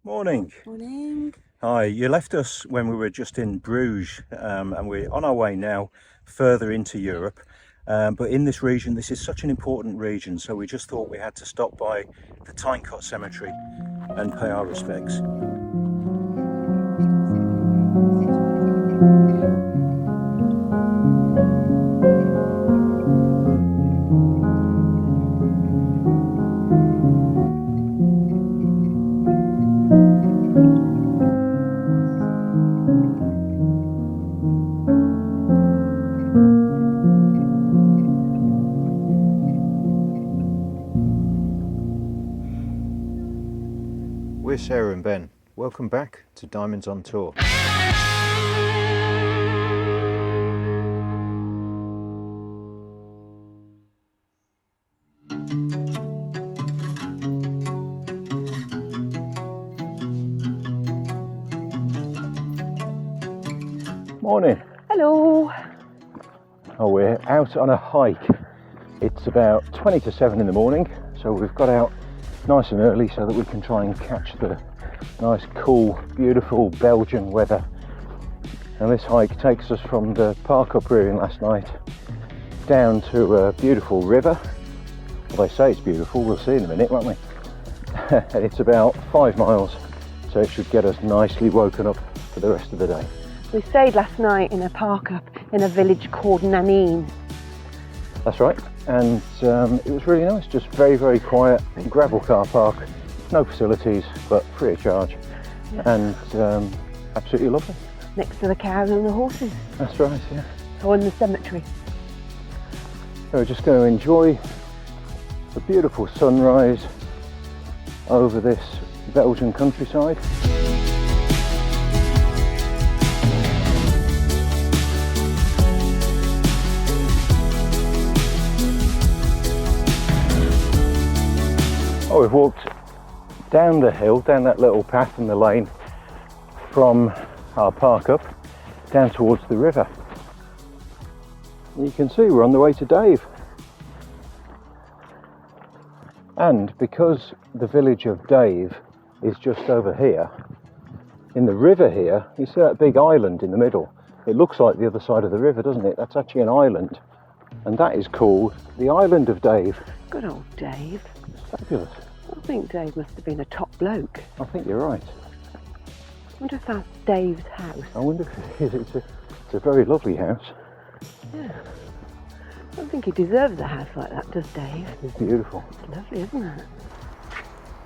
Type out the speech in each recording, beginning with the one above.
Morning. Morning. Hi, you left us when we were just in Bruges, and we're on our way now further into Europe. But in this region, this is such an important region, so we just thought we had to stop by the Tyncott Cemetery and pay our respects. We're Sarah and Ben. Welcome back to Diamonds on Tour. Morning. Hello. Oh, we're out on a hike. It's about 20 to 7 in the morning, so we've got out nice and early so that we can try and catch the nice, cool, beautiful Belgian weather. And this hike takes us from the park up rearing last night down to a beautiful river. Well, they say it's beautiful, we'll see in a minute, won't we? And it's about 5 miles, so it should get us nicely woken up for the rest of the day. We stayed last night in a park up in a village called Nanine. That's right, and it was really nice, just very, very quiet, gravel car park, no facilities, but free of charge, and absolutely lovely. Next to the cows and the horses. That's right, yeah. Or in the cemetery. So we're just going to enjoy the beautiful sunrise over this Belgian countryside. Oh, we've walked down the hill, down that little path in the lane from our park up, down towards the river. You can see we're on the way to Dave. And because the village of Dave is just over here, in the river here, you see that big island in the middle? It looks like the other side of the river, doesn't it? That's actually an island, and that is called the Island of Dave. Good old Dave. Fabulous. I think Dave must have been a top bloke. I think you're right. I wonder if that's Dave's house. I wonder if it is. It's a very lovely house. Yeah. I don't think he deserves a house like that, does Dave? It's beautiful. It's lovely, isn't it?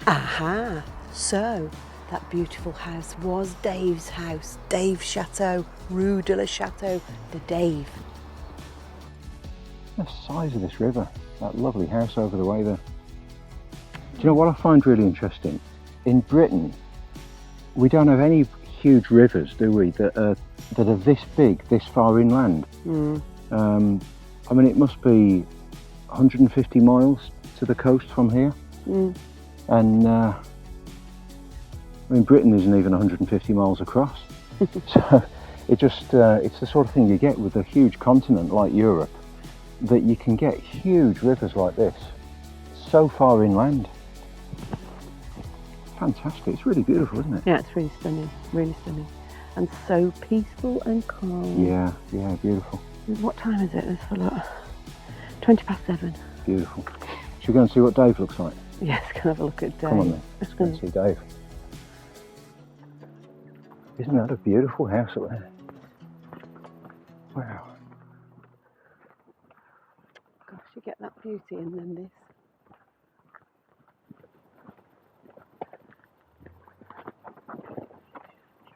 Aha! So, that beautiful house was Dave's house. Dave's Chateau, Rue de la Chateau de Dave. The size of this river, that lovely house over the way there. Do you know what I find really interesting? In Britain, we don't have any huge rivers, do we, that are this big, this far inland. I mean, it must be 150 miles to the coast from here. And I mean, Britain isn't even 150 miles across. So it just, it's the sort of thing you get with a huge continent like Europe, that you can get huge rivers like this so far inland. Fantastic. It's really beautiful, isn't it? Yeah, it's really stunning, and so peaceful and calm. Yeah, beautiful. What time is it? Let's have a look. 20 past 7. Beautiful. Should we go and see what Dave looks like? Yes, can have a look at Dave. Come on then, let's go and see Dave. Isn't that a beautiful house up there? Wow. Gosh, you get that beauty and then this.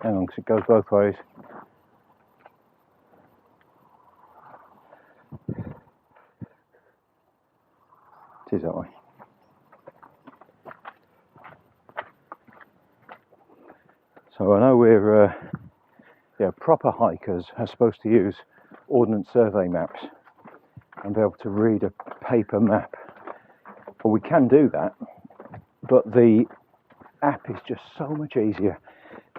Hang on, because it goes both ways. It is that way. So I know we're proper hikers are supposed to use Ordnance Survey maps and be able to read a paper map. Well, we can do that, but the app is just so much easier.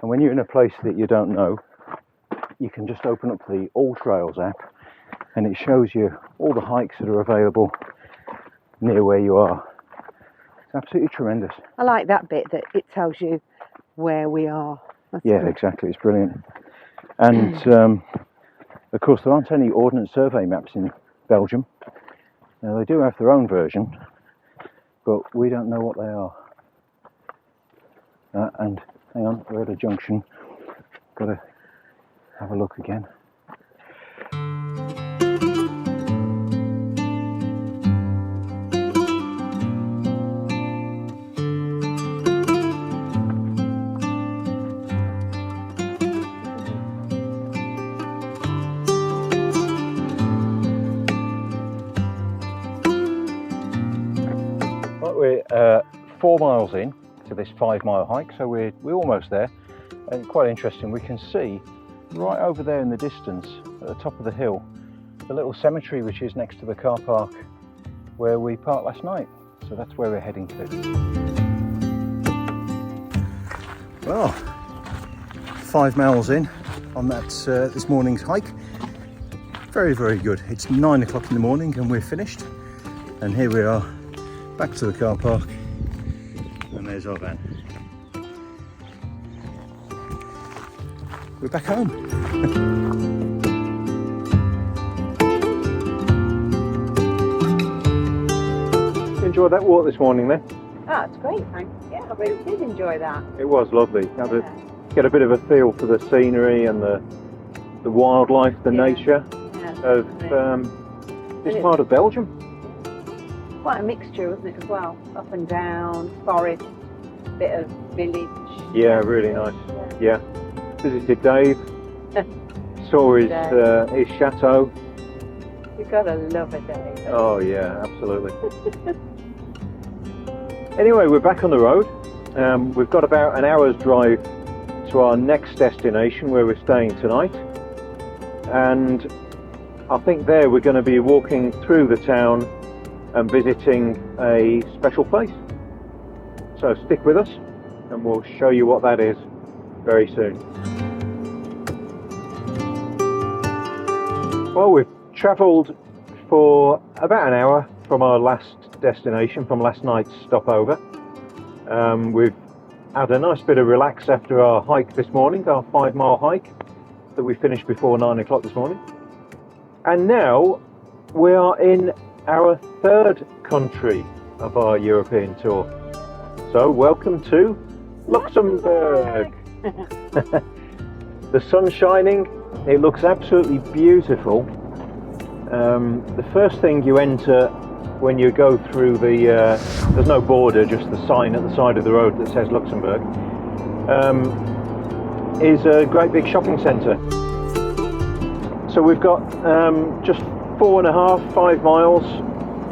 And when you're in a place that you don't know, you can just open up the All Trails app and it shows you all the hikes that are available near where you are. It's absolutely tremendous. I like that bit that it tells you where we are. That's Yeah, good. exactly. It's brilliant. And of course, there aren't any Ordnance Survey maps in Belgium. Now, they do have their own version, but we don't know what they are. And hang on, we're at a junction. Got to have a look again. Right, we're 4 miles in to this 5-mile hike, so we're almost there. And quite interesting, we can see right over there in the distance, at the top of the hill, the little cemetery which is next to the car park where we parked last night. So that's where we're heading to. Well, 5 miles in on that this morning's hike. Very, very good. It's 9 o'clock in the morning and we're finished. And here we are, back to the car park, and there's our van. We're back home. Enjoyed that walk this morning then? Oh, it's great, thanks. Yeah, I really did enjoy that. It was lovely. Get a bit of a feel for the scenery and the wildlife, the nature of this part of Belgium. Quite a mixture, wasn't it, as well? Up and down, forest, bit of village. Yeah, really nice. Yeah. Visited Dave, saw his chateau. You've got to love a day. Oh yeah, absolutely. Anyway, we're back on the road. We've got about an hour's drive to our next destination where we're staying tonight. And I think there we're going to be walking through the town and visiting a special place. So stick with us and we'll show you what that is very soon. Well, we've travelled for about an hour from our last destination, from last night's stopover. We've had a nice bit of relax after our hike this morning, our 5-mile hike that we finished before 9 o'clock this morning. And now we are in our 3rd country of our European tour. So welcome to Luxembourg. The sun's shining, it looks absolutely beautiful. The first thing you enter when you go through there's no border, just the sign at the side of the road that says Luxembourg, is a great big shopping centre. So we've got just 4.5-5 miles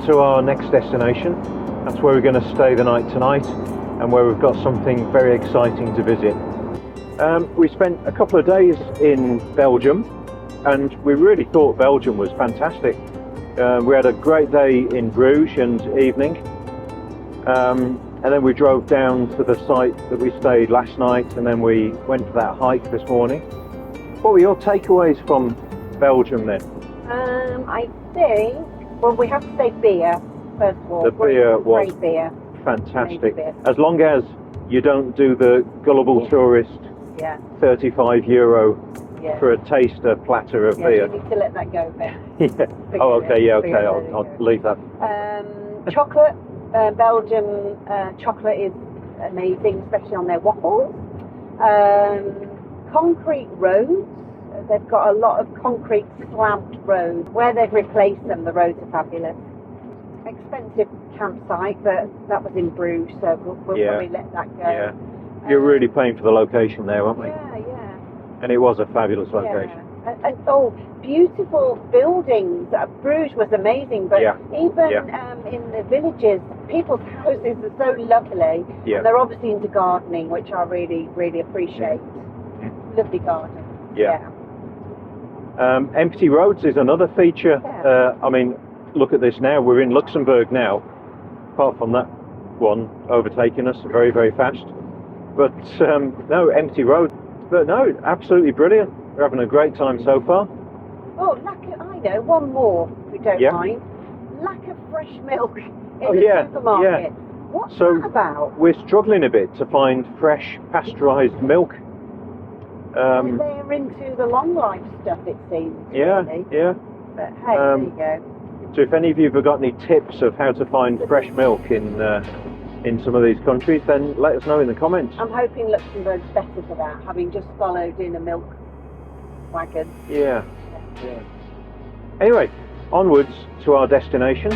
to our next destination. That's where we're going to stay the night tonight and where we've got something very exciting to visit. We spent a couple of days in Belgium and we really thought Belgium was fantastic. We had a great day in Bruges and evening, and then we drove down to the site that we stayed last night, and then we went for that hike this morning. What were your takeaways from Belgium then? I think, well, we have to say beer first of all. The beer was great beer. Fantastic. As long as you don't do the gullible tourist €35 for a taster platter of beer. You need to let that go, Ben. Oh, okay, yeah, okay, I'll leave that. Chocolate, Belgium chocolate is amazing, especially on their waffles. Concrete roads, they've got a lot of concrete slabbed roads. Where they've replaced them, the roads are fabulous. Expensive campsite, but that was in Bruges, so we'll probably let that go. Yeah. You're really paying for the location there, weren't we? Yeah. And it was a fabulous location. And beautiful buildings. Bruges was amazing, but even in the villages, people's houses are so lovely. Yeah. And they're obviously into gardening, which I really, really appreciate. Lovely garden. Yeah. Empty roads is another feature. I mean, look at this now. We're in Luxembourg now, apart from that one overtaking us very, very fast. But no, empty roads. But no, absolutely brilliant. We're having a great time so far. Oh, I know, one more, if you don't mind. Lack of fresh milk in the supermarket. What's that about? We're struggling a bit to find fresh pasteurised milk. They're into the long life stuff, it seems. Yeah, really. yeah. But hey, there you go. So if any of you have got any tips of how to find fresh milk in some of these countries, then let us know in the comments. I'm hoping Luxembourg's better for that, having just followed in a milk wagon. Yeah. Anyway, onwards to our destination.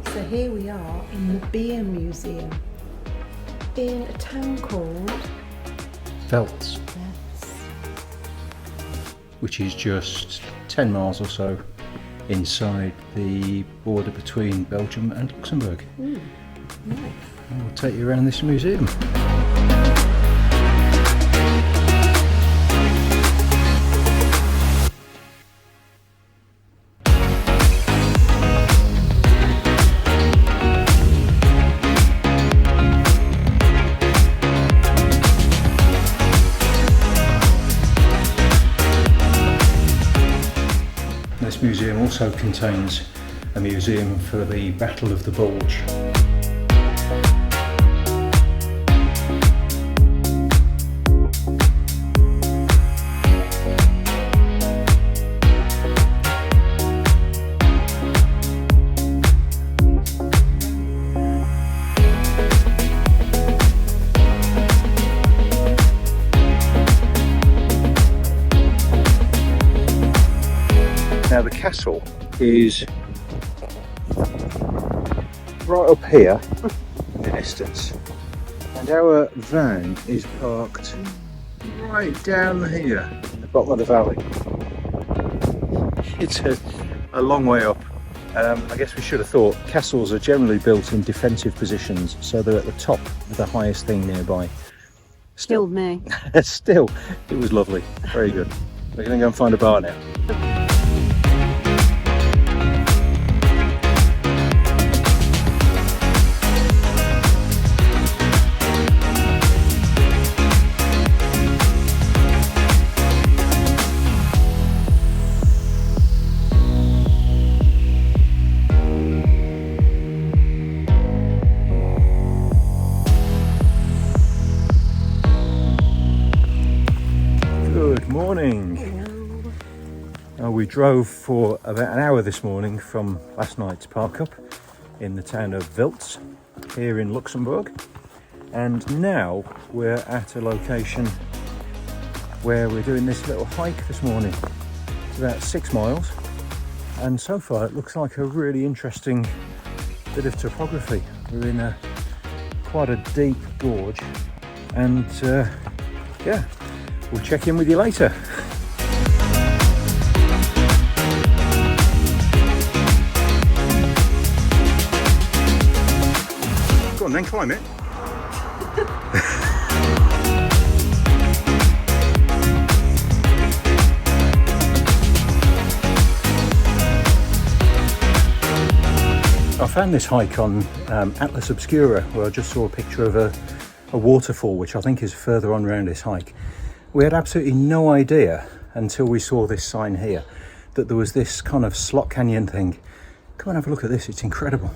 So here we are in the beer museum in a town called Velts, which is just 10 miles or so inside the border between Belgium and Luxembourg. Nice. And we'll take you around this museum. This museum also contains a museum for the Battle of the Bulge. Now the castle is right up here in the distance, and our van is parked right down here at the bottom of the valley. It's a long way up. I guess we should have thought castles are generally built in defensive positions, so they're at the top of the highest thing nearby. Killed me. Still, it was lovely. Very good. We're going to go and find a bar now. Good morning. Hello. We drove for about an hour this morning from last night's park up in the town of Velts here in Luxembourg, and now we're at a location where we're doing this little hike this morning. It's about 6 miles, and so far it looks like a really interesting bit of topography. We're in quite a deep gorge, and yeah, we'll check in with you later. Go on then, climb it. I found this hike on Atlas Obscura, where I just saw a picture of a waterfall, which I think is further on around this hike. We had absolutely no idea until we saw this sign here that there was this kind of slot canyon thing. Come and have a look at this, it's incredible.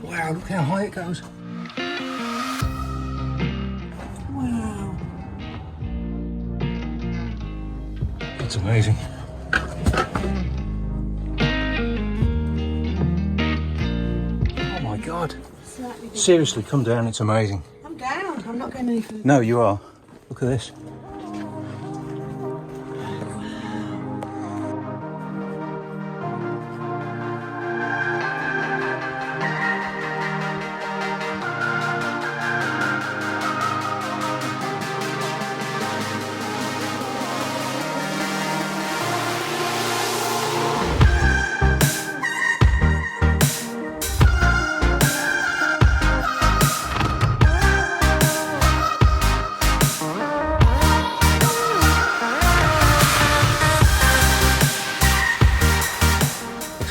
Wow, look how high it goes. Wow. That's amazing. Oh my God. Seriously, come down, it's amazing. I'm down. I'm not going any further. No, you are. Look at this.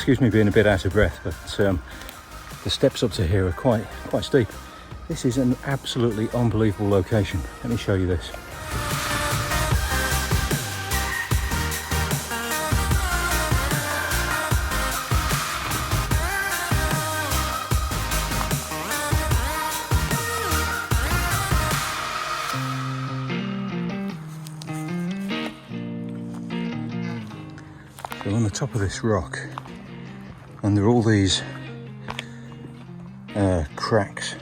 excuse me being a bit out of breath, but the steps up to here are quite steep. This is an absolutely unbelievable location. Let me show you this. So on the top of this rock, and there are all these cracks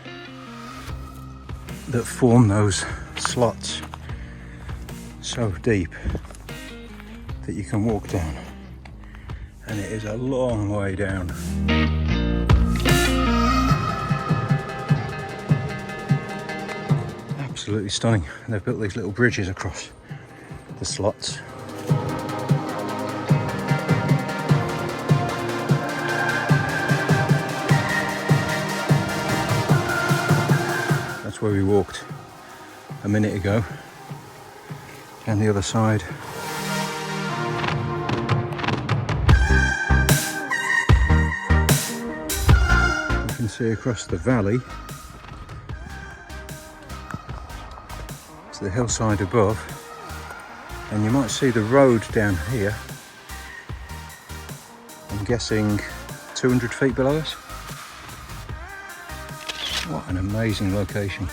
that form those slots so deep that you can walk down, and it is a long way down. Absolutely stunning. And they've built these little bridges across the slots. That's where we walked a minute ago, and the other side. You can see across the valley to the hillside above, and you might see the road down here. I'm guessing 200 feet below us. What an amazing location.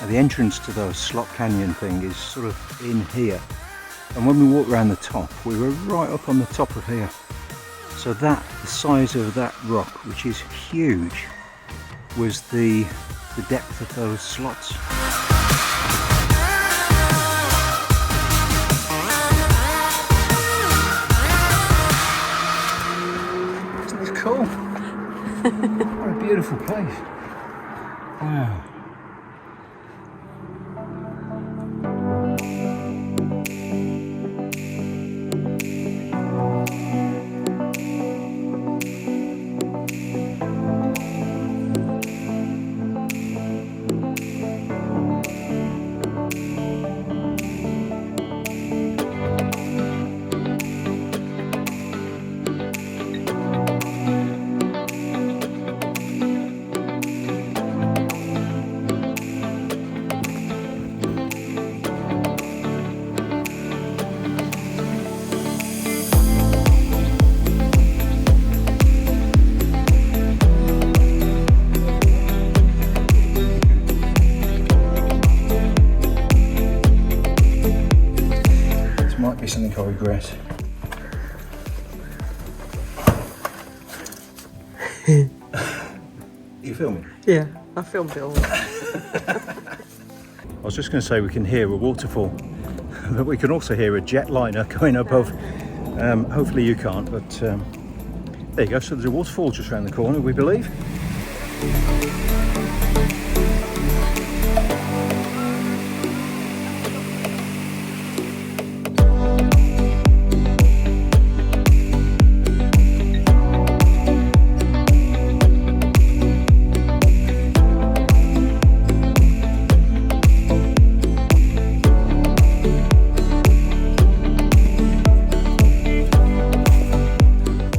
The entrance to the slot canyon thing is sort of in here, and when we walked around the top, we were right up on the top of here. So that, the size of that rock, which is huge, was the depth of those slots. Isn't this cool? What a beautiful place. Wow. Something I regret. You filming? Yeah, I filmed it all. I was just going to say we can hear a waterfall, but we can also hear a jetliner going above. Hopefully you can't, but there you go. So there's a waterfall just around the corner, we believe.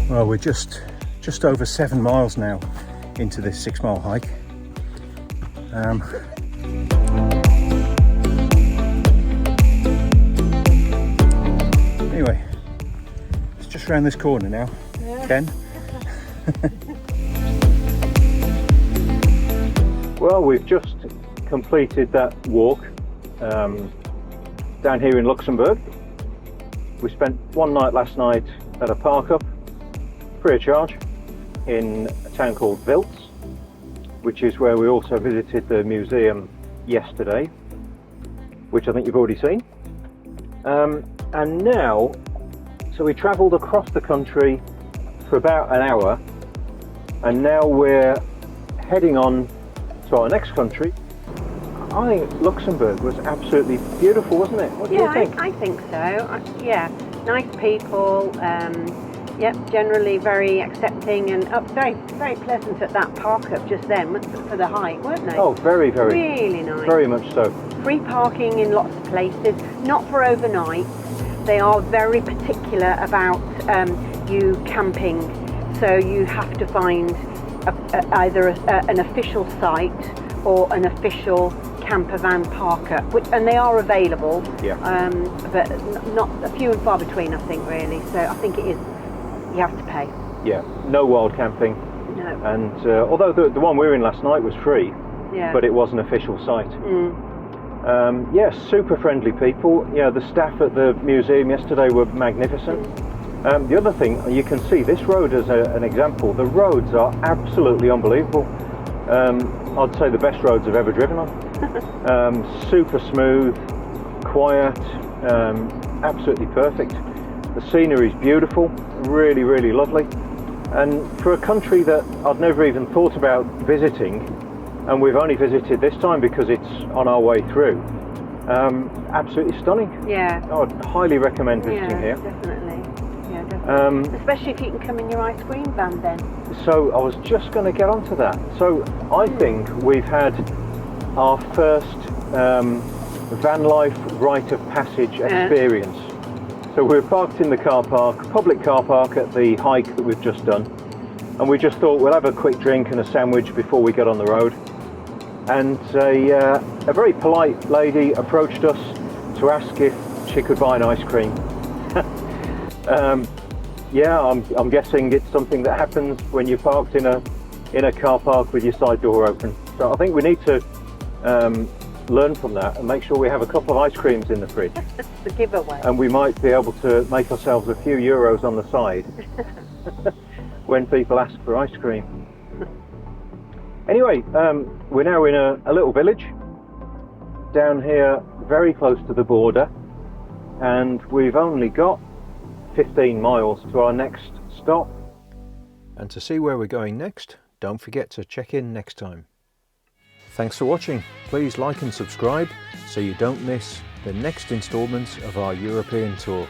Well, we're just over 7 miles now into this 6-mile hike. Anyway, it's just around this corner now, yeah. Ken. Well, we've just completed that walk down here in Luxembourg. We spent one night last night at a park up, free of charge, in a town called Wiltz, which is where we also visited the museum yesterday, which I think you've already seen. And now, so we travelled across the country for about an hour, and now we're heading on to our next country. I think Luxembourg was absolutely beautiful, wasn't it? What do you think? I think so. Yeah, nice people. Yep, generally very accepting and very pleasant at that park up just then for the hike, weren't they? Oh, very, very. Really nice. Very much so. Free parking in lots of places, not for overnight. They are very particular about you camping, so you have to find either an official site or an official camper van parker, and they are available, but not a few and far between, I think, really. So I think it is, you have to pay. Yeah, no wild camping. No. And although the one we were in last night was free, but it was an official site. Yes, super friendly people. You know, the staff at the museum yesterday were magnificent. The other thing, you can see this road as an example. The roads are absolutely unbelievable. I'd say the best roads I've ever driven on. Super smooth, quiet, absolutely perfect. The scenery is beautiful, really, really lovely. And for a country that I'd never even thought about visiting, and we've only visited this time because it's on our way through, absolutely stunning. Yeah. I would highly recommend visiting here. Definitely. Yeah, definitely. Especially if you can come in your ice cream van then. So I was just going to get onto that. So I think we've had our first van life rite of passage experience. So we're parked in the car park, public car park at the hike that we've just done. And we just thought we'll have a quick drink and a sandwich before we get on the road. And a very polite lady approached us to ask if she could buy an ice cream. Yeah, I'm guessing it's something that happens when you're parked in a car park with your side door open. So I think we need to learn from that and make sure we have a couple of ice creams in the fridge. The giveaway. And we might be able to make ourselves a few euros on the side when people ask for ice cream. Anyway, we're now in a little village down here very close to the border, and we've only got 15 miles to our next stop. And to see where we're going next, don't forget to check in next time. Thanks for watching. Please like and subscribe so you don't miss the next instalments of our European tour.